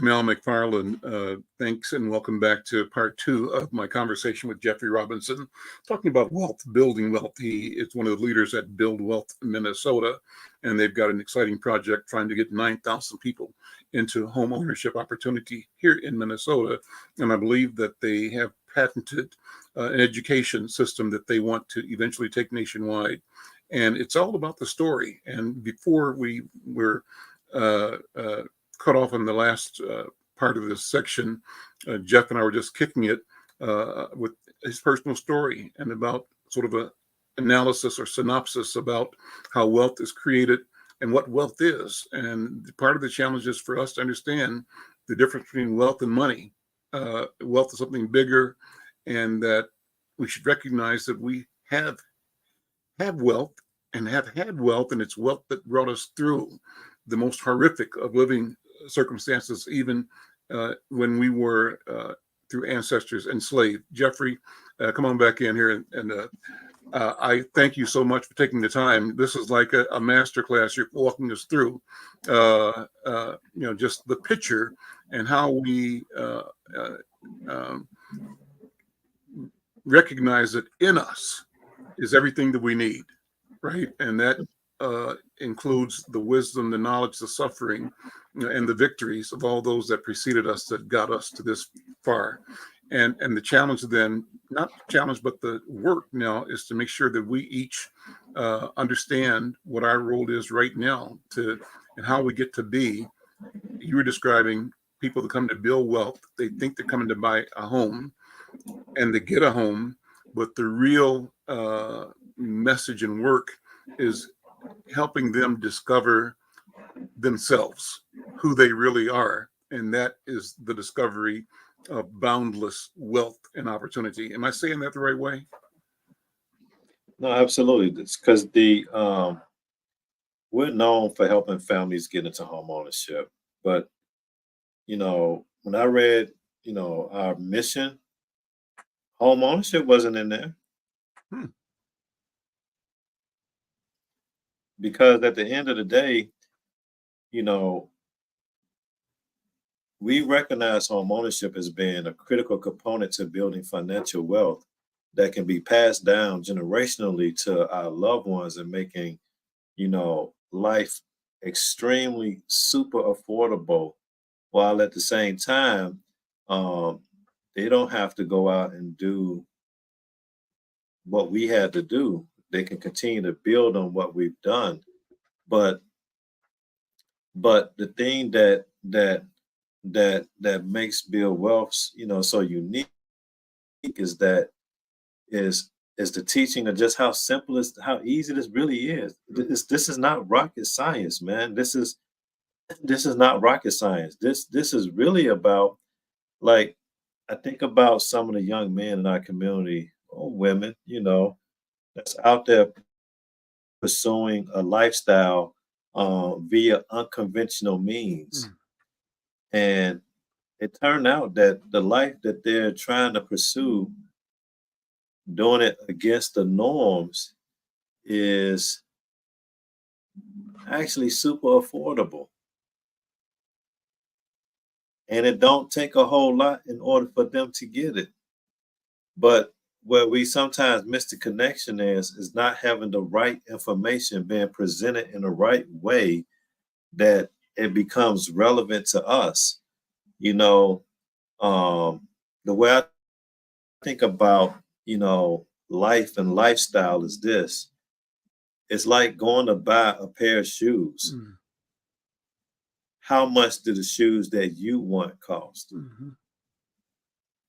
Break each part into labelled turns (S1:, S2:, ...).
S1: I'm Al McFarlane. Thanks and welcome back to part two of my conversation with Jeffrey Robinson, talking about wealth, building wealth. He is one of the leaders at Build Wealth Minnesota, and they've got an exciting project trying to get 9,000 people into home ownership opportunity here in Minnesota. And I believe that they have patented an education system that they want to eventually take nationwide. And it's all about the story. And before we were cut off in the last part of this section, Jeff and I were just kicking it with his personal story and about sort of a analysis or synopsis about how wealth is created and what wealth is. And part of the challenge is for us to understand the difference between wealth and money. Wealth is something bigger, and that we should recognize that we have wealth and have had wealth, and it's wealth that brought us through the most horrific of living circumstances, even when we were through ancestors enslaved. Jeffrey, come on back in here, and I thank you so much for taking the time. This is like a master class you're walking us through, just the picture and how we recognize that in us is everything that we need, right? And that includes the wisdom, the knowledge, the suffering, and the victories of all those that preceded us that got us to this far. And the challenge then, not challenge, but the work now is to make sure that we each understand what our role is right now and how we get to be. You were describing people that come to build wealth. They think they're coming to buy a home and they get a home, but the real message and work is helping them discover themselves, who they really are. And that is the discovery of boundless wealth and opportunity. Am I saying that the right way?
S2: No, absolutely. It's because we're known for helping families get into home ownership. But, when I read, our mission, home ownership wasn't in there.
S1: Hmm.
S2: Because at the end of the day, you know, we recognize home ownership as being a critical component to building financial wealth that can be passed down generationally to our loved ones and making, life extremely super affordable, while at the same time, um, they don't have to go out and do what we had to do. They can continue to build on what we've done. But the thing that makes Bill Wealth, so unique is that is the teaching of just how simple how easy this really is. This is not rocket science, man. This is not rocket science. This is really about, like, I think about some of the young men in our community or women, that's out there pursuing a lifestyle via unconventional means.
S1: Hmm.
S2: And it turned out that the life that they're trying to pursue, doing it against the norms, is actually super affordable. And it don't take a whole lot in order for them to get it. But where we sometimes miss the connection is not having the right information being presented in the right way that it becomes relevant to us. You know, the way I think about, life and lifestyle is this. It's like going to buy a pair of shoes.
S1: Hmm.
S2: How much do the shoes that you want cost?
S1: Hmm.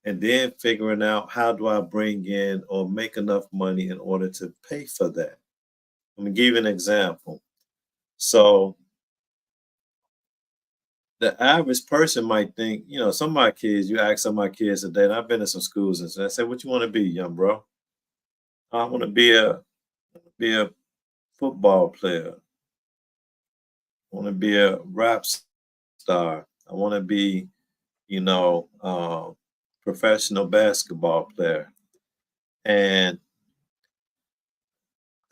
S2: And then figuring out, how do I bring in or make enough money in order to pay for that? Let me give you an example. So the average person might think, some of my kids, you ask some of my kids today, and I've been in some schools, and so I said, what you want to be, young bro? I want to be a football player. I want to be a rap star. I want to be, professional basketball player. And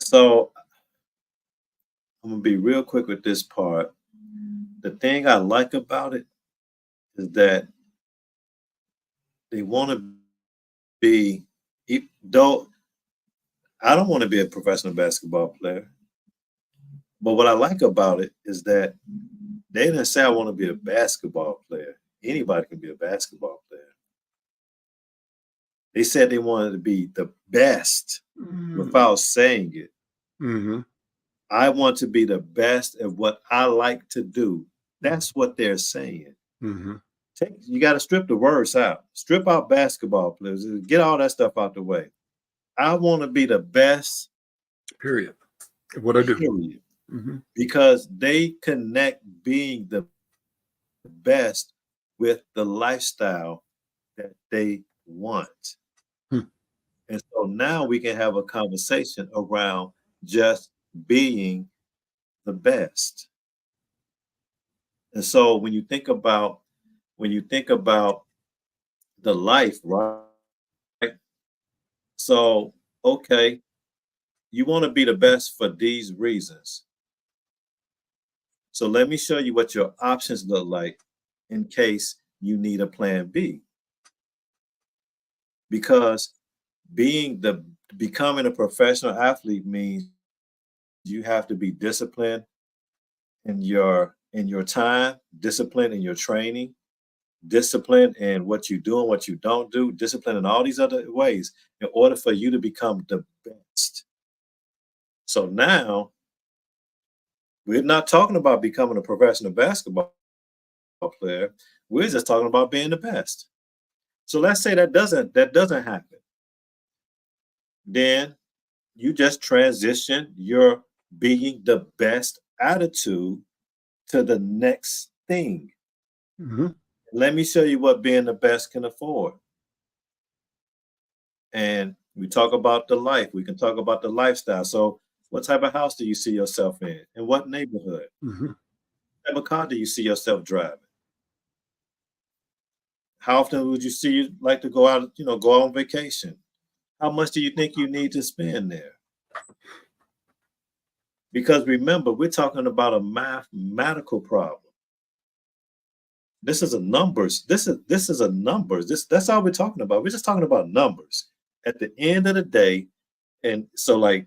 S2: so I'm gonna be real quick with this part. The thing I like about it is that they want to be, though I don't want to be a professional basketball player, but what I like about it is that they didn't say I want to be a basketball player. Anybody can be a basketball player. They said they wanted to be the best without saying it.
S1: Mm-hmm.
S2: I want to be the best at what I like to do. That's what they're saying.
S1: Mm-hmm.
S2: You got to strip the words out. Strip out basketball players. Get all that stuff out the way. I want to be the best.
S1: Period. What I do.
S2: Period.
S1: Mm-hmm.
S2: Because they connect being the best with the lifestyle that they want. And so now we can have a conversation around just being the best. And so when you think about the life, right? So, okay, you want to be the best for these reasons. So let me show you what your options look like in case you need a plan B. Because becoming a professional athlete means you have to be disciplined in your time, disciplined in your training, disciplined in what you do and what you don't do, disciplined in all these other ways in order for you to become the best. So now we're not talking about becoming a professional basketball player. We're just talking about being the best. So let's say that doesn't happen. Then you just transition your being the best attitude to the next thing.
S1: Mm-hmm.
S2: Let me show you what being the best can afford. And we talk about the life. We can talk about the lifestyle. So what type of house do you see yourself in? In what neighborhood?
S1: Mm-hmm.
S2: What type of car do you see yourself driving? How often would you like to go out, go on vacation? How much do you think you need to spend there? Because remember, we're talking about a mathematical problem. This is a numbers. This is a numbers. That's all we're talking about. We're just talking about numbers. At the end of the day, and so like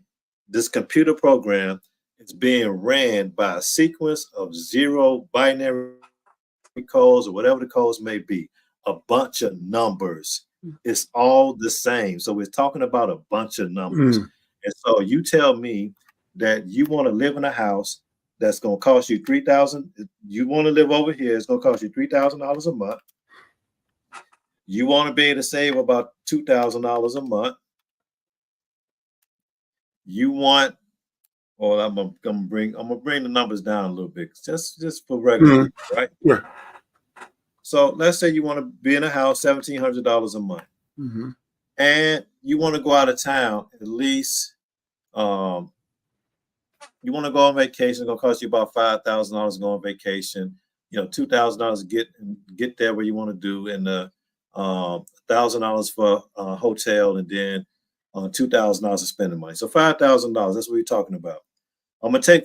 S2: this computer program is being ran by a sequence of 0 binary codes or whatever the codes may be, a bunch of numbers. It's all the same. So we're talking about a bunch of numbers. And so you tell me that you want to live in a house that's going to cost you $3,000. You want to live over here, it's going to cost you $3,000 a month. You want to be able to save about $2,000 a month. You want, well, I'm gonna bring the numbers down a little bit, just for regular people, right?
S1: Yeah.
S2: So let's say you want to be in a house, $1,700 a month, and you want to go out of town at least. You want to go on vacation, it's gonna cost you about $5,000 to go on vacation. $2,000 get there where you want to do, and $1,000 for a hotel, and then $2,000 of spending money. So $5,000. That's what we're talking about.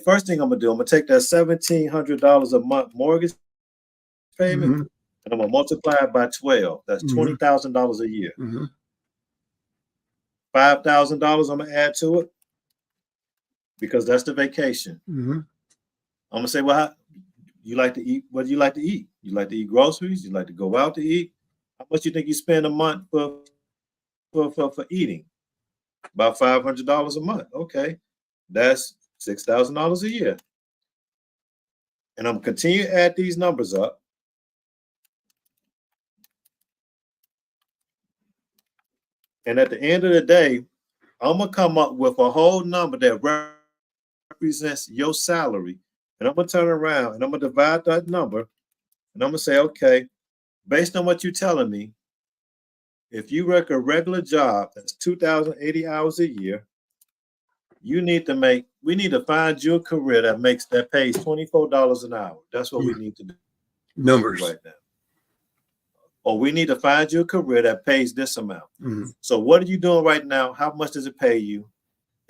S2: First thing I'm gonna do, I'm gonna take that $1,700 a month mortgage payment, and I'm gonna multiply it by 12. That's $20,000 a year. $5,000 I'm gonna add to it because that's the vacation. I'm gonna say, well, you like to eat? What do you like to eat? You like to eat groceries? You like to go out to eat? How much do you think you spend a month for eating? About $500 a month. Okay, that's $6,000 a year. And I'm continue to add these numbers up. And at the end of the day, I'm gonna come up with a whole number that represents your salary. And I'm gonna turn around and I'm gonna divide that number, and I'm gonna say, okay, based on what you're telling me, if you work a regular job that's 2,080 hours a year, we need to find you a career that pays $24 an hour. That's what we need to do.
S1: Numbers
S2: right now. Or we need to find you a career that pays this amount. So what are you doing right now? How much does it pay you?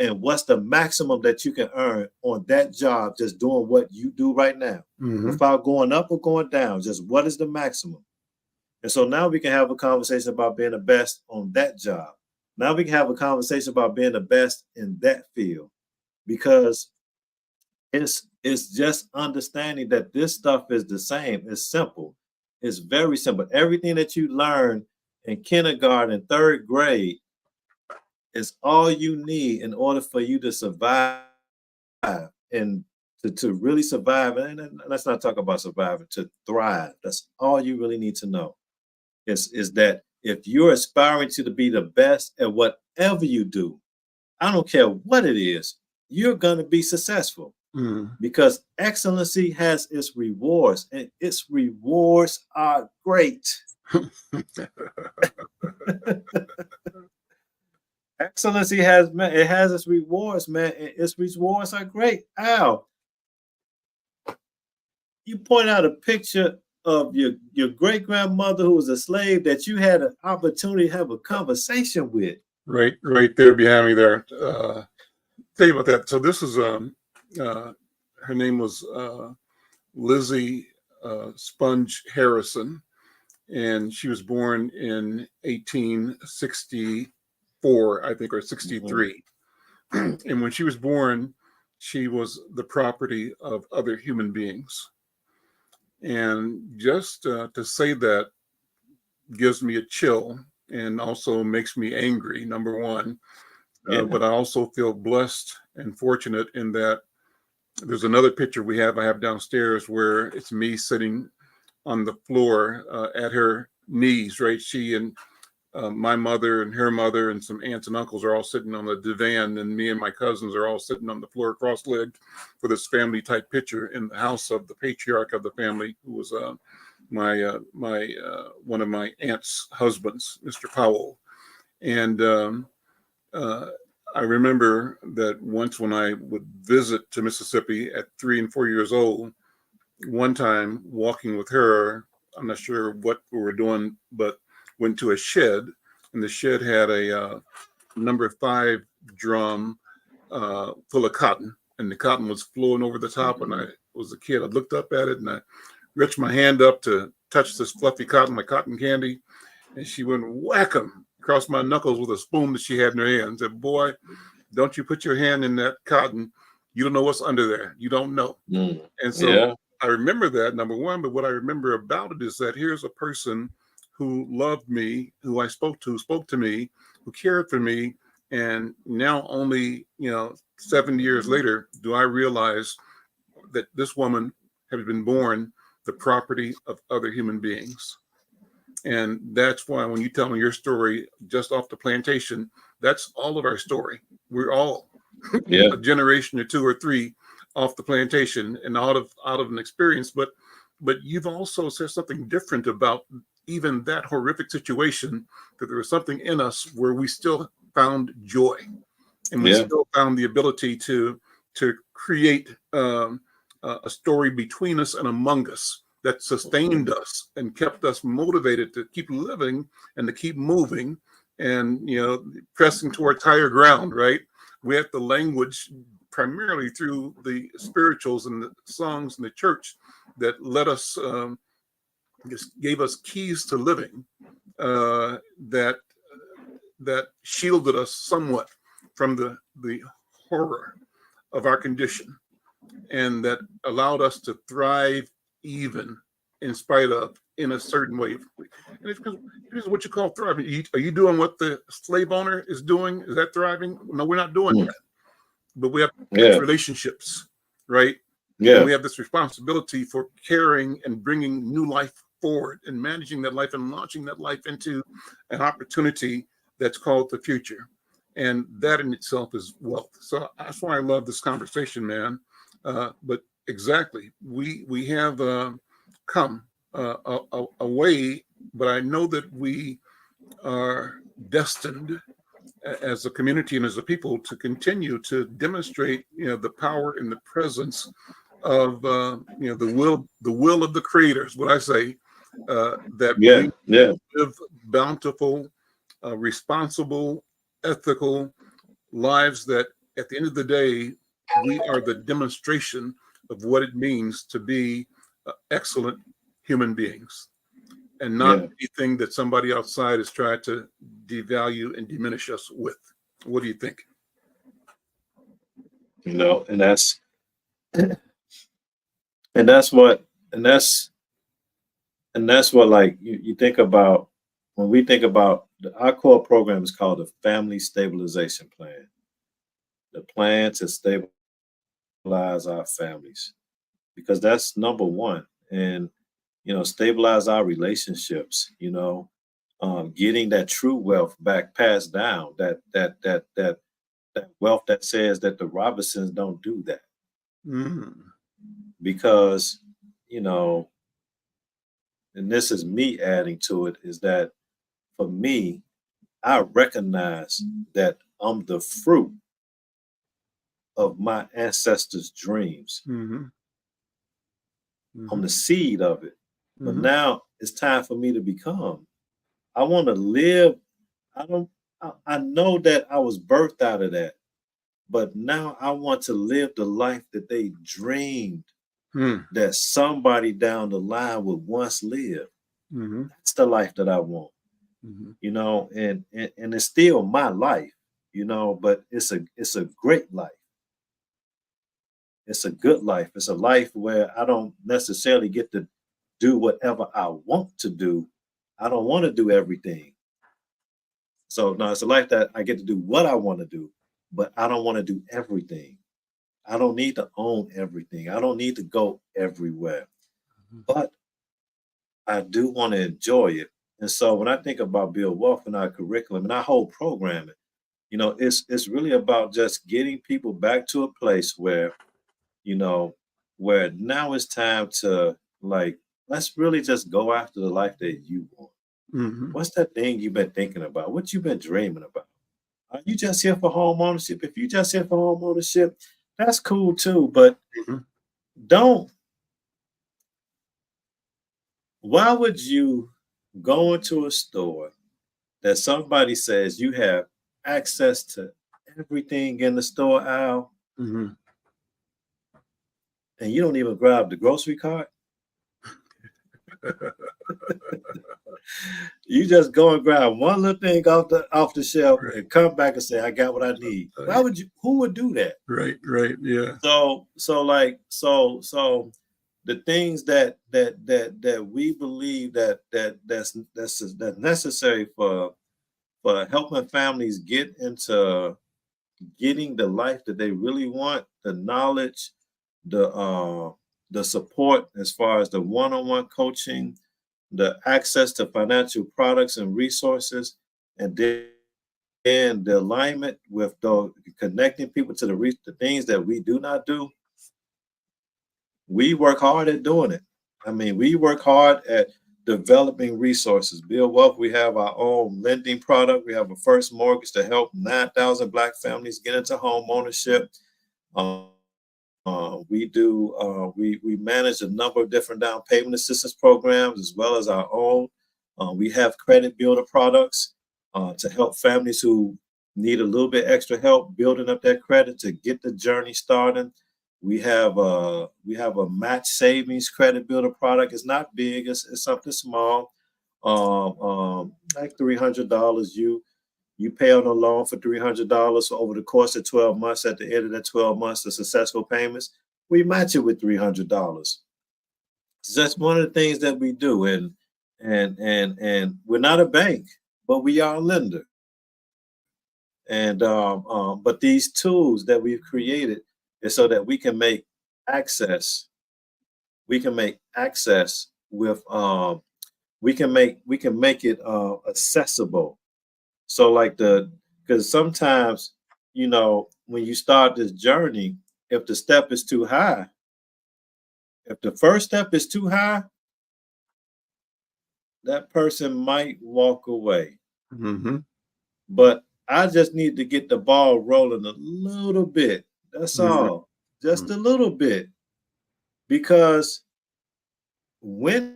S2: and what's the maximum that you can earn on that job, just doing what you do right now, without going up or going down. Just what is the maximum? And so now we can have a conversation about being the best on that job. Now we can have a conversation about being the best in that field, because it's just understanding that this stuff is the same. It's simple. It's very simple. Everything that you learn in kindergarten, third grade, is all you need in order for you to survive, and to really survive. And let's not talk about surviving, to thrive. That's all you really need to know. Is that if you're aspiring to be the best at whatever you do, I don't care what it is, you're going to be successful, because excellency has its rewards, and its rewards are great. Excellency has its rewards, man, and its rewards are great. Al, you point out a picture of your great grandmother who was a slave that you had an opportunity to have a conversation with.
S1: Right there behind me there. Tell you about that. So this is her name was Lizzie Sponge Harrison, and she was born in 1864, I think, or 63. And when she was born, she was the property of other human beings. And just to say that gives me a chill, and also makes me angry, number one. But I also feel blessed and fortunate in that there's another picture I have downstairs where it's me sitting on the floor at her knees, right? She and my mother and her mother and some aunts and uncles are all sitting on the divan, and me and my cousins are all sitting on the floor cross-legged for this family type picture in the house of the patriarch of the family, who was one of my aunt's husbands, Mr. Powell. And I remember that once when I would visit to Mississippi at 3 and 4 years old, one time walking with her, I'm not sure what we were doing, but went to a shed, and the shed had a number 5 drum full of cotton, and the cotton was flowing over the top. And I was a kid. I looked up at it, and I reached my hand up to touch this fluffy cotton, like cotton candy, and she went whack 'em across my knuckles with a spoon that she had in her hand, and said, "Boy, don't you put your hand in that cotton. You don't know what's under there. You don't know." And so I remember that, number one, but what I remember about it is that here's a person who loved me, who I spoke to me, who cared for me. And now only, 7 years later, do I realize that this woman had been born the property of other human beings. And that's why when you tell me your story just off the plantation, that's all of our story. We're all a generation or 2 or 3 off the plantation and out of an experience. But you've also said something different about even that horrific situation, that there was something in us where we still found joy, and we still found the ability to create a story between us and among us that sustained us and kept us motivated to keep living and to keep moving and, pressing towards higher ground, right? We had the language primarily through the spirituals and the songs in the church that let us, gave us keys to living that shielded us somewhat from the horror of our condition, and that allowed us to thrive even in spite of, in a certain way. And it's what you call thriving. Are you doing what the slave owner is doing? Is that thriving? No, we're not doing that. But we have relationships, right? And we have this responsibility for caring and bringing new life forward and managing that life and launching that life into an opportunity that's called the future. And that in itself is wealth. So that's why I love this conversation, man. But exactly, we have come a way, but I know that we are destined as a community and as a people to continue to demonstrate, the power and the presence of, the will of the Creator is what I say, that we live bountiful, responsible, ethical lives that at the end of the day, we are the demonstration of what it means to be excellent human beings, and not
S2: Yeah.
S1: anything that somebody outside has tried to devalue and diminish us with. What do you think?
S2: You know, and that's what and that's and that's what, like, you think about when we think about our core program is called the Family Stabilization Plan, the plan to stabilize our families, because that's number one. And stabilize our relationships, getting that true wealth back passed down, that wealth that says that the Robinsons don't do that.
S1: Mm-hmm.
S2: Because, you know, and this is me adding to it, is that for me, I recognize that I'm the fruit of my ancestors' dreams.
S1: Mm-hmm.
S2: I'm
S1: Mm-hmm.
S2: the seed of it. But
S1: Mm-hmm.
S2: now it's time for me to become. I want to live. I don't. I know that I was birthed out of that, but now I want to live the life that they dreamed that somebody down the line would once live.
S1: Mm-hmm.
S2: That's the life that I want.
S1: Mm-hmm.
S2: And it's still my life, but it's a great life. It's a good life. It's a life where I don't necessarily get to do whatever I want to do. I don't want to do everything. So no, it's a life that I get to do what I want to do, but I don't want to do everything. I don't need to own everything. I don't need to go everywhere, but I do want to enjoy it. And so when I think about Build Wealth and our curriculum and our whole programming, it's really about just getting people back to a place where, you know, where now it's time to, like, let's really just go after the life that you want.
S1: Mm-hmm.
S2: What's that thing you've been thinking about? What you've been dreaming about? Are you just here for home ownership? If you just here for home ownership, that's cool too. But
S1: Mm-hmm.
S2: don't. Why would you go into a store that somebody says you have access to everything in the store aisle,
S1: Mm-hmm.
S2: and you don't even grab the grocery cart? You just go and grab one little thing off the shelf
S1: Right.
S2: and come back and say, "I got what I need." Why would you? Who would do that?
S1: Right. Right. Yeah.
S2: So the things that we believe that's necessary for helping families get into getting the life that they really want, the knowledge, the support as far as the one-on-one coaching, the access to financial products and resources, and then the alignment with the connecting people to the things that we do not do. We work hard at doing it. I mean, we work hard at developing resources. Build Wealth, we have our own lending product. We have a first mortgage to help 9,000 Black families get into home ownership. We manage a number of different down payment assistance programs as well as our own. We have credit builder products to help families who need a little bit extra help building up their credit to get the journey started. We have a match savings credit builder product. It's not big. It's something small, like $300. You pay on a loan for $300 over the course of 12 months. At the end of that 12 months, the successful payments, we match it with $300. So that's one of the things that we do. And we're not a bank, but we are a lender. And but these tools that we've created is so that we can make access. We can make access with we can make it accessible. So because sometimes, when you start this journey, if the step is too high, if the first step is too high, that person might walk away.
S1: Mm-hmm.
S2: But I just need to get the ball rolling a little bit. That's
S1: Mm-hmm.
S2: all. Just a little bit. Because winning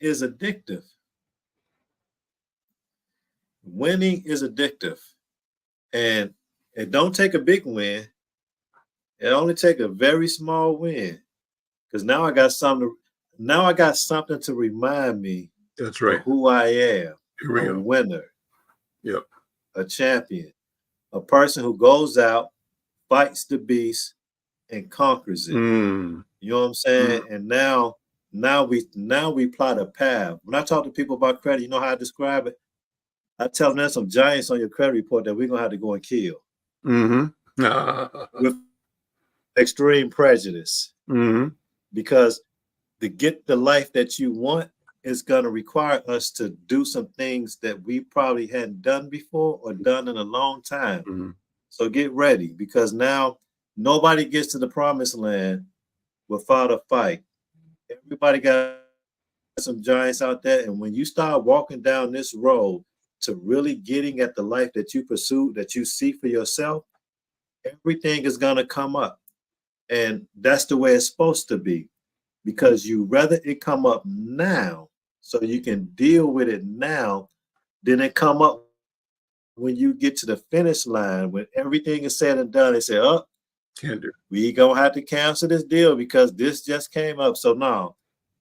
S2: is addictive. Winning is addictive. And It don't take a big win. It only take a very small win. Because now I got something to remind me
S1: That's
S2: of
S1: right.
S2: who I am.
S1: Here we
S2: A
S1: go.
S2: winner,
S1: Yep.
S2: a champion, a person who goes out, fights the beast, and conquers it.
S1: Mm.
S2: You know what I'm saying? And now we plot a path. When I talk to people about credit, you know how I describe it? I tell them there's some giants on your credit report that we're gonna have to go and kill
S1: Mm-hmm.
S2: with extreme prejudice.
S1: Mm-hmm.
S2: Because to get the life that you want is gonna require us to do some things that we probably hadn't done before or done in a long time.
S1: Mm-hmm.
S2: So get ready, because now nobody gets to the promised land without a fight. Everybody got some giants out there. And when you start walking down this road to really getting at the life that you pursue, that you see for yourself, everything is going to come up. And that's the way it's supposed to be, because you rather it come up now so you can deal with it now than it come up when you get to the finish line, when everything is said and done. They say, oh,
S1: Can't do.
S2: we gonna have to cancel this deal because this just came up. So now,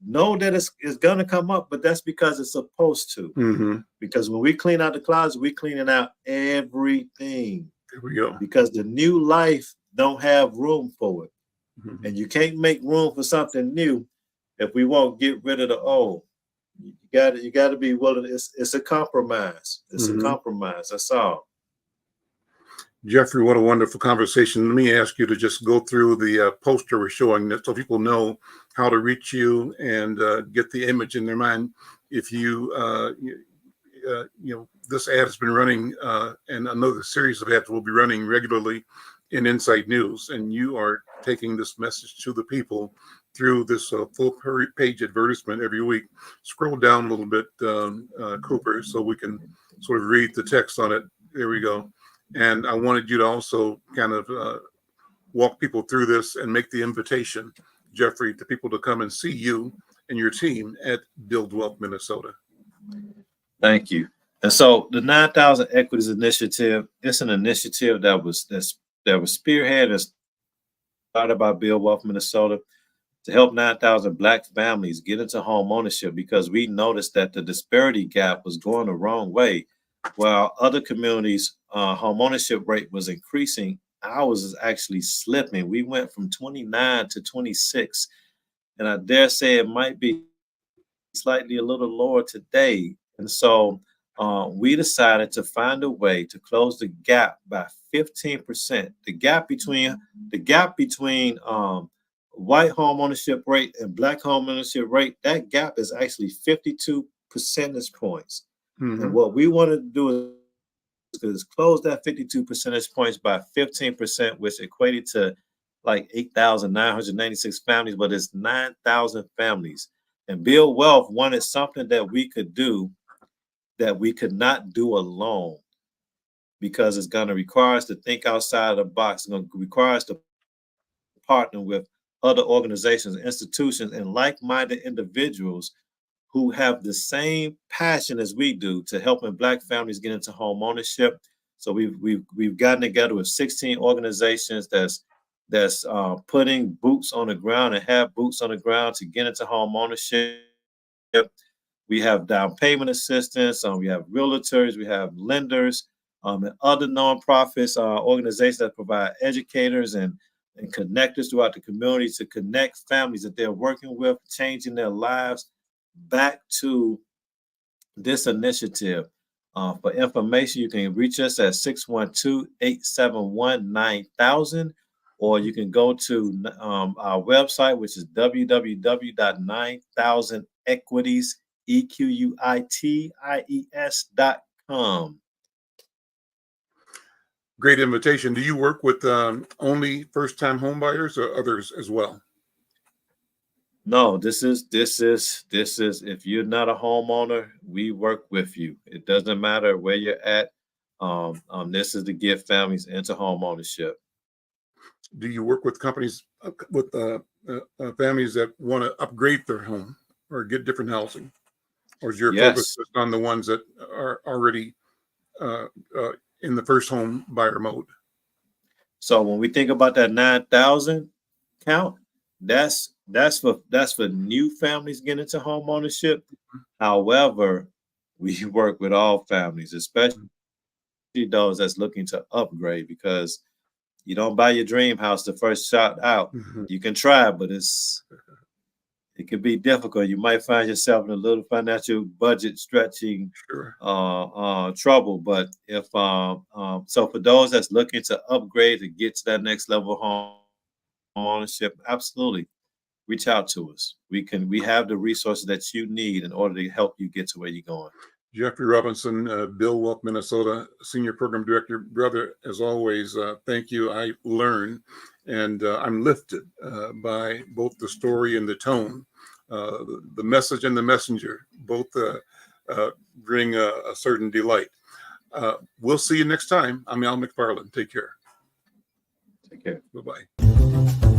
S2: know that it's gonna come up, but that's because it's supposed to.
S1: Mm-hmm.
S2: Because when we clean out the closet, we cleaning out everything.
S1: There we go.
S2: Because the new life don't have room for it,
S1: Mm-hmm.
S2: and you can't make room for something new if we won't get rid of the old. You got to be willing. It's a compromise. It's a
S1: Mm-hmm.
S2: compromise. That's all.
S1: Jeffrey, what a wonderful conversation. Let me ask you to just go through the poster we're showing so people know how to reach you and get the image in their mind. If this ad has been running, and another series of ads will be running regularly in Insight News, and you are taking this message to the people through this full page advertisement every week. Scroll down a little bit, Cooper, so we can sort of read the text on it. There we go. And I wanted you to also kind of walk people through this and make the invitation, Jeffrey, to people to come and see you and your team at Build Wealth Minnesota.
S2: Thank you. And so the 9,000 Equities Initiative, it's an initiative that was spearheaded and started by Build Wealth Minnesota to help 9,000 Black families get into home ownership, because we noticed that the disparity gap was going the wrong way. While other communities' home ownership rate was increasing, ours is actually slipping. We went from 29 to 26, and I dare say it might be slightly a little lower today. And so we decided to find a way to close the gap by 15%. The gap between white home ownership rate and Black home ownership rate, that gap is actually 52 percentage points.
S1: Mm-hmm.
S2: And what we wanted to do is close that 52 percentage points by 15%, which equated to like 8,996 families, but it's 9,000 families. And Build Wealth wanted something that we could do that we could not do alone, because it's going to require us to think outside of the box. It's going to require us to partner with other organizations, institutions, and like-minded individuals who have the same passion as we do to helping Black families get into home ownership. So we've gotten together with 16 organizations that's putting boots on the ground and have boots on the ground to get into home ownership. We have down payment assistance. We have realtors. We have lenders, and other nonprofits, organizations that provide educators and connectors throughout the community to connect families that they're working with, changing their lives back to this initiative. For information, you can reach us at 612-871-9000, or you can go to our website, which is www.9000equities.com.
S1: Great invitation. Do you work with only first-time home buyers or others as well?
S2: No, this is if you're not a homeowner, we work with you. It doesn't matter where you're at. This is to get families into home ownership.
S1: Do you work with companies with families that want to upgrade their home or get different housing, or is your focus just on the ones that are already in the first home buyer mode?
S2: So when we think about that 9,000 count, that's for new families getting into home ownership. However, we work with all families, especially those that's looking to upgrade, because you don't buy your dream house the first shot out.
S1: Mhm.
S2: You can try, but it can be difficult. You might find yourself in a little financial budget stretching
S1: Sure.
S2: trouble. But if so, for those that's looking to upgrade to get to that next level of home ownership, absolutely reach out to us. We have the resources that you need in order to help you get to where you're going.
S1: Jeffrey Robinson, Bill Wealth Minnesota, Senior Program Director. Brother, as always, thank you. I learn, and I'm lifted by both the story and the tone, the message and the messenger, both bring a certain delight. We'll see you next time. I'm Al McFarlane. Take care.
S2: Take care.
S1: Bye-bye.